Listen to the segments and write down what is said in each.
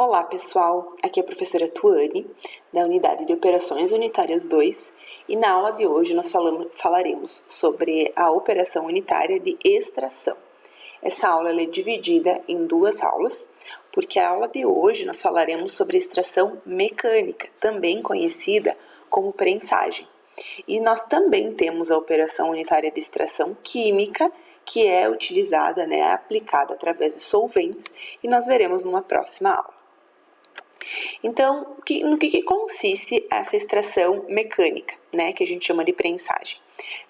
Olá pessoal, aqui é a professora Tuane, da Unidade de Operações Unitárias 2, e na aula de hoje nós falaremos sobre a operação unitária de extração. Essa aula é dividida em duas aulas, porque a aula de hoje nós falaremos sobre extração mecânica, também conhecida como prensagem. E nós também temos a operação unitária de extração química, que é utilizada, aplicada através de solventes, e nós veremos numa próxima aula. Então, no que consiste essa extração mecânica, que a gente chama de prensagem?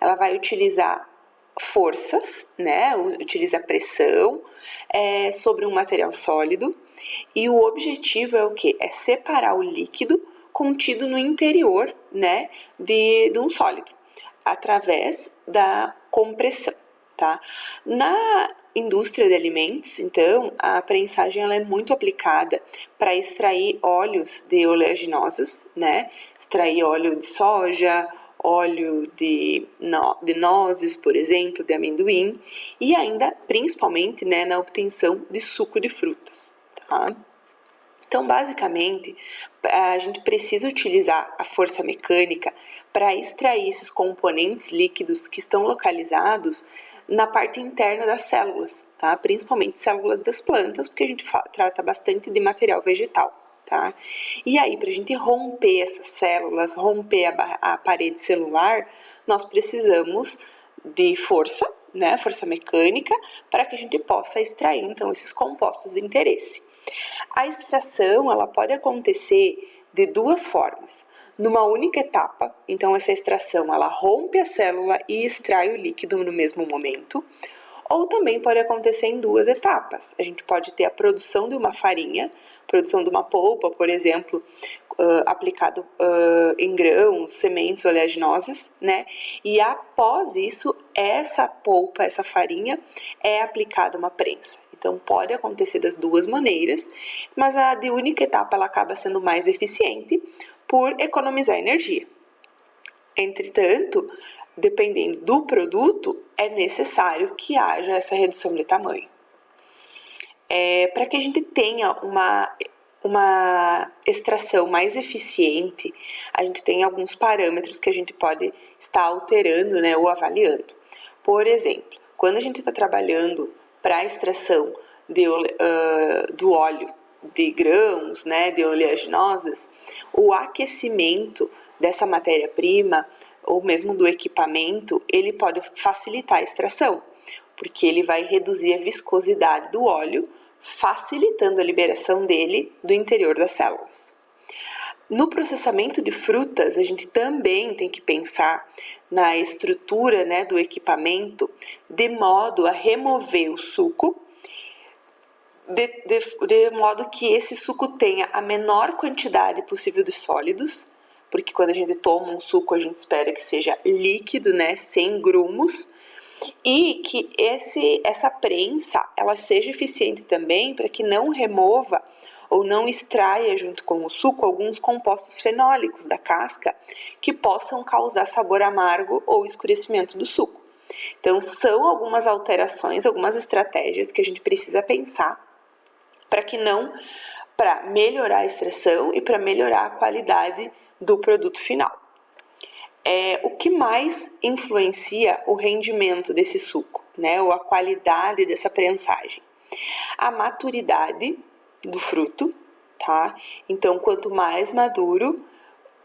Ela vai utilizar forças, utiliza pressão sobre um material sólido, e o objetivo é o quê? É separar o líquido contido no interior, de um sólido, através da compressão. Tá? Na indústria de alimentos, então, a prensagem ela é muito aplicada para extrair óleos de oleaginosas, extrair óleo de soja, óleo de nozes, por exemplo, de amendoim, e ainda, principalmente, na obtenção de suco de frutas. Tá? Então, basicamente, a gente precisa utilizar a força mecânica para extrair esses componentes líquidos que estão localizados na parte interna das células, tá? Principalmente células das plantas, porque a gente trata bastante de material vegetal, tá? E aí, para a gente romper essas células, romper a parede celular, nós precisamos de força, força mecânica, para que a gente possa extrair, então, esses compostos de interesse. A extração, ela pode acontecer de duas formas. Numa única etapa, então essa extração, ela rompe a célula e extrai o líquido no mesmo momento, ou também pode acontecer em duas etapas. A gente pode ter a produção de uma farinha, produção de uma polpa, por exemplo, aplicado em grãos, sementes oleaginosas, e após isso, essa polpa, essa farinha, é aplicada uma prensa. Então, pode acontecer das duas maneiras, mas a de única etapa ela acaba sendo mais eficiente por economizar energia. Entretanto, dependendo do produto, é necessário que haja essa redução de tamanho. Para que a gente tenha uma extração mais eficiente, a gente tem alguns parâmetros que a gente pode estar alterando, ou avaliando. Por exemplo, quando a gente está trabalhando para a extração do óleo de grãos, de oleaginosas, o aquecimento dessa matéria-prima, ou mesmo do equipamento, ele pode facilitar a extração, porque ele vai reduzir a viscosidade do óleo, facilitando a liberação dele do interior das células. No processamento de frutas, a gente também tem que pensar na estrutura do equipamento, de modo a remover o suco, de modo que esse suco tenha a menor quantidade possível de sólidos, porque quando a gente toma um suco, a gente espera que seja líquido, sem grumos, e que essa prensa ela seja eficiente também para que não remova ou não extraia junto com o suco alguns compostos fenólicos da casca que possam causar sabor amargo ou escurecimento do suco. Então, são algumas alterações, algumas estratégias que a gente precisa pensar para melhorar a extração e para melhorar a qualidade do produto final. O que mais influencia o rendimento desse suco, ou a qualidade dessa prensagem? A maturidade do fruto, tá? Então, quanto mais maduro,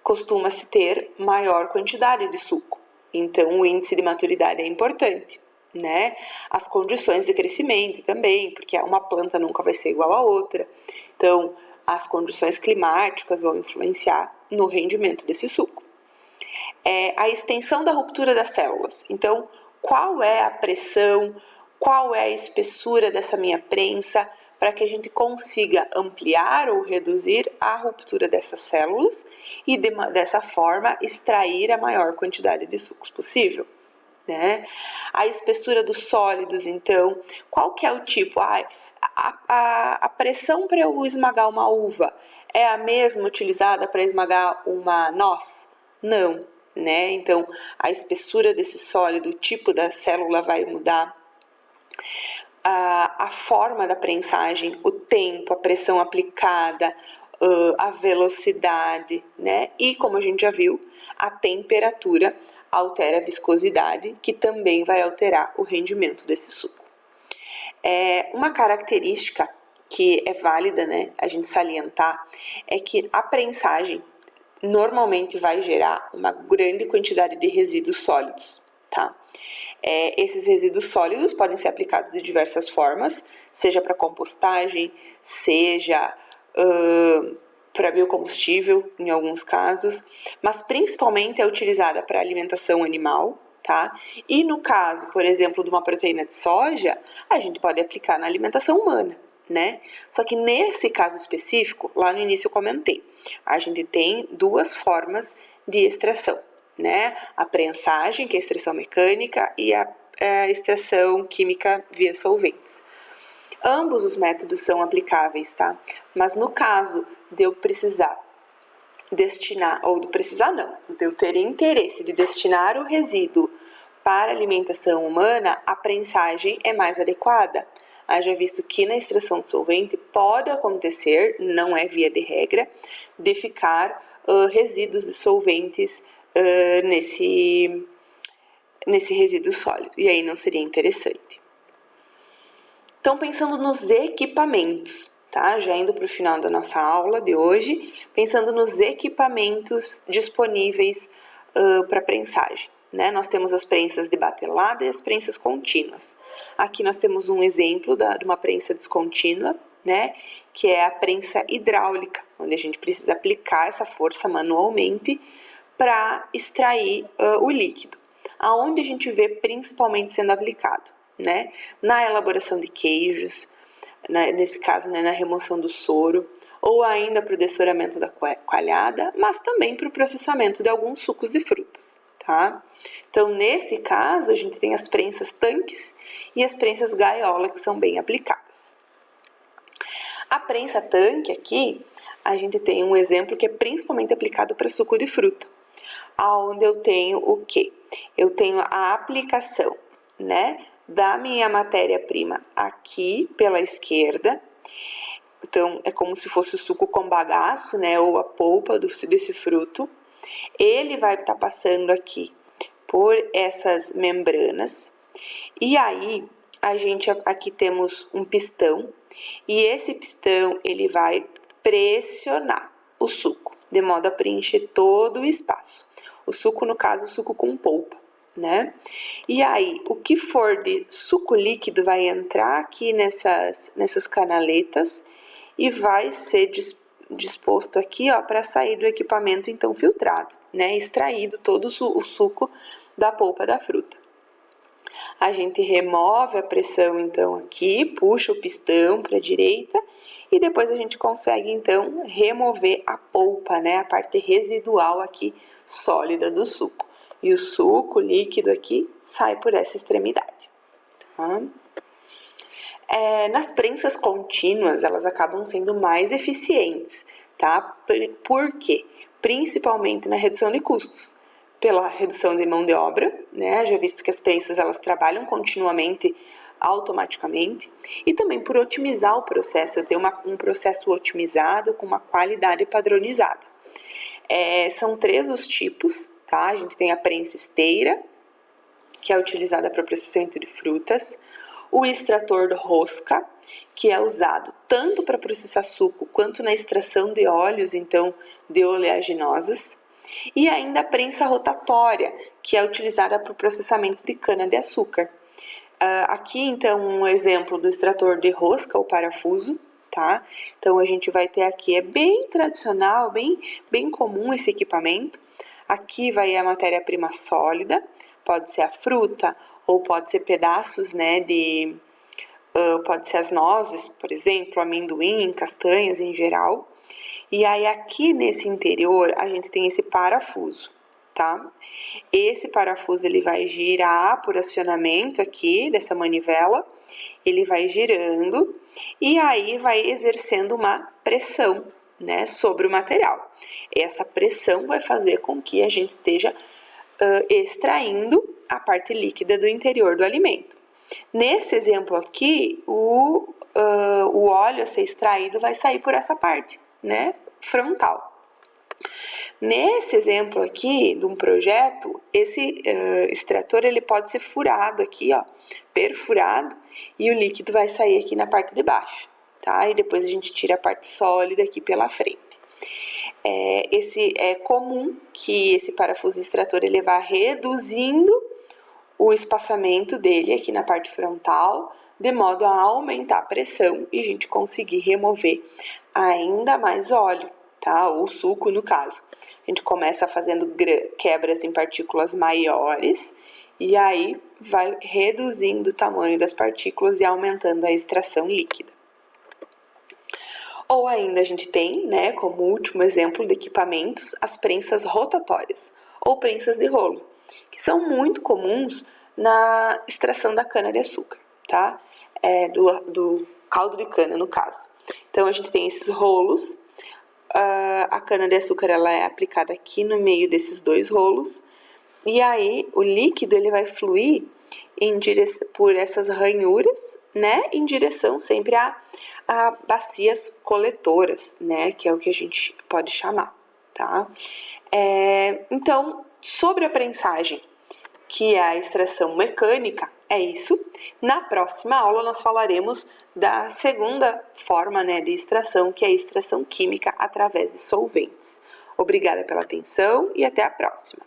costuma-se ter maior quantidade de suco. Então, o índice de maturidade é importante, As condições de crescimento também, porque uma planta nunca vai ser igual a outra. Então, as condições climáticas vão influenciar no rendimento desse suco. A extensão da ruptura das células. Então, qual é a pressão, qual é a espessura dessa minha prensa, para que a gente consiga ampliar ou reduzir a ruptura dessas células e, dessa forma, extrair a maior quantidade de sucos possível. A espessura dos sólidos, então, qual que é o tipo? A pressão para eu esmagar uma uva é a mesma utilizada para esmagar uma noz? Não, Então, a espessura desse sólido, o tipo da célula vai mudar. a forma da prensagem, o tempo, a pressão aplicada, a velocidade, né? E como a gente já viu, a temperatura altera a viscosidade, que também vai alterar o rendimento desse suco. Uma característica que é válida, né, a gente salientar, é que a prensagem normalmente vai gerar uma grande quantidade de resíduos sólidos, tá? Esses resíduos sólidos podem ser aplicados de diversas formas, seja para compostagem, seja para biocombustível, em alguns casos, mas principalmente é utilizada para alimentação animal, tá? E no caso, por exemplo, de uma proteína de soja, a gente pode aplicar na alimentação humana, né? Só que nesse caso específico, lá no início eu comentei, a gente tem duas formas de extração, né? A prensagem, que é a extração mecânica, e a extração química via solventes. Ambos os métodos são aplicáveis, tá? Mas no caso de eu precisar destinar, ou de precisar não, de eu ter interesse de destinar o resíduo para alimentação humana, a prensagem é mais adequada. Haja visto que na extração de solvente pode acontecer, não é via de regra, de ficar resíduos de solventes nesse resíduo sólido, e aí não seria interessante. Então, pensando nos equipamentos, tá? Já indo para o final da nossa aula de hoje, pensando nos equipamentos disponíveis para prensagem, né? Nós temos as prensas de batelada e as prensas contínuas. Aqui nós temos um exemplo de uma prensa descontínua, né? Que é a prensa hidráulica, onde a gente precisa aplicar essa força manualmente para extrair o líquido. Aonde a gente vê principalmente sendo aplicado, né? Na elaboração de queijos, nesse caso, né, na remoção do soro, ou ainda para o dessoramento da coalhada, mas também para o processamento de alguns sucos de frutas, tá? Então, nesse caso, a gente tem as prensas tanques e as prensas gaiola, que são bem aplicadas. A prensa tanque aqui, a gente tem um exemplo que é principalmente aplicado para suco de fruta, aonde eu tenho o quê? Eu tenho a aplicação, né, da minha matéria-prima aqui pela esquerda. Então, é como se fosse o suco com bagaço, né, ou a polpa desse fruto. Ele vai estar passando aqui por essas membranas. E aí, a gente aqui temos um pistão. E esse pistão, ele vai pressionar o suco, de modo a preencher todo o espaço. O suco, no caso, o suco com polpa, né? E aí, o que for de suco líquido vai entrar aqui nessas canaletas e vai ser disposto aqui, ó, para sair do equipamento então filtrado, né? Extraído todo o suco da polpa da fruta. A gente remove a pressão então aqui, puxa o pistão para a direita e depois a gente consegue então remover a polpa, né? A parte residual aqui sólida do suco. E o suco líquido aqui sai por essa extremidade, tá? Nas prensas contínuas, elas acabam sendo mais eficientes, tá? Por quê? Principalmente na redução de custos, pela redução de mão de obra, né? Já visto que as prensas, elas trabalham continuamente, automaticamente, e também por otimizar o processo, eu tenho um processo otimizado com uma qualidade padronizada. São 3 os tipos, tá? A gente tem a prensa esteira, que é utilizada para processamento de frutas, o extrator de rosca, que é usado tanto para processar suco quanto na extração de óleos, então de oleaginosas, e ainda a prensa rotatória, que é utilizada para o processamento de cana-de-açúcar. Aqui, então, um exemplo do extrator de rosca ou parafuso, tá? Então, a gente vai ter aqui, é bem tradicional, bem comum esse equipamento. Aqui vai a matéria-prima sólida, pode ser a fruta ou pode ser pedaços, né, pode ser as nozes, por exemplo, amendoim, castanhas em geral. E aí aqui nesse interior a gente tem esse parafuso, tá? Esse parafuso ele vai girar por acionamento aqui dessa manivela, ele vai girando e aí vai exercendo uma pressão, né, sobre o material. Essa pressão vai fazer com que a gente esteja extraindo a parte líquida do interior do alimento. Nesse exemplo aqui, o óleo a ser extraído vai sair por essa parte, né, frontal. Nesse exemplo aqui de um projeto, esse extrator ele pode ser furado aqui, ó, perfurado, e o líquido vai sair aqui na parte de baixo, tá? E depois a gente tira a parte sólida aqui pela frente. É comum que esse parafuso extrator ele vá reduzindo o espaçamento dele aqui na parte frontal, de modo a aumentar a pressão e a gente conseguir remover ainda mais óleo, tá? Ou suco no caso. A gente começa fazendo quebras em partículas maiores e aí vai reduzindo o tamanho das partículas e aumentando a extração líquida. Ou ainda a gente tem, né, como último exemplo de equipamentos, as prensas rotatórias ou prensas de rolo, que são muito comuns na extração da cana-de-açúcar, tá? Do caldo de cana, no caso. Então, a gente tem esses rolos, a cana-de-açúcar ela é aplicada aqui no meio desses dois rolos, e aí o líquido ele vai fluir por essas ranhuras, né, em direção sempre a bacias coletoras, né, que é o que a gente pode chamar, tá? Então, sobre a prensagem, que é a extração mecânica, é isso. Na próxima aula nós falaremos da segunda forma, né, de extração, que é a extração química através de solventes. Obrigada pela atenção e até a próxima.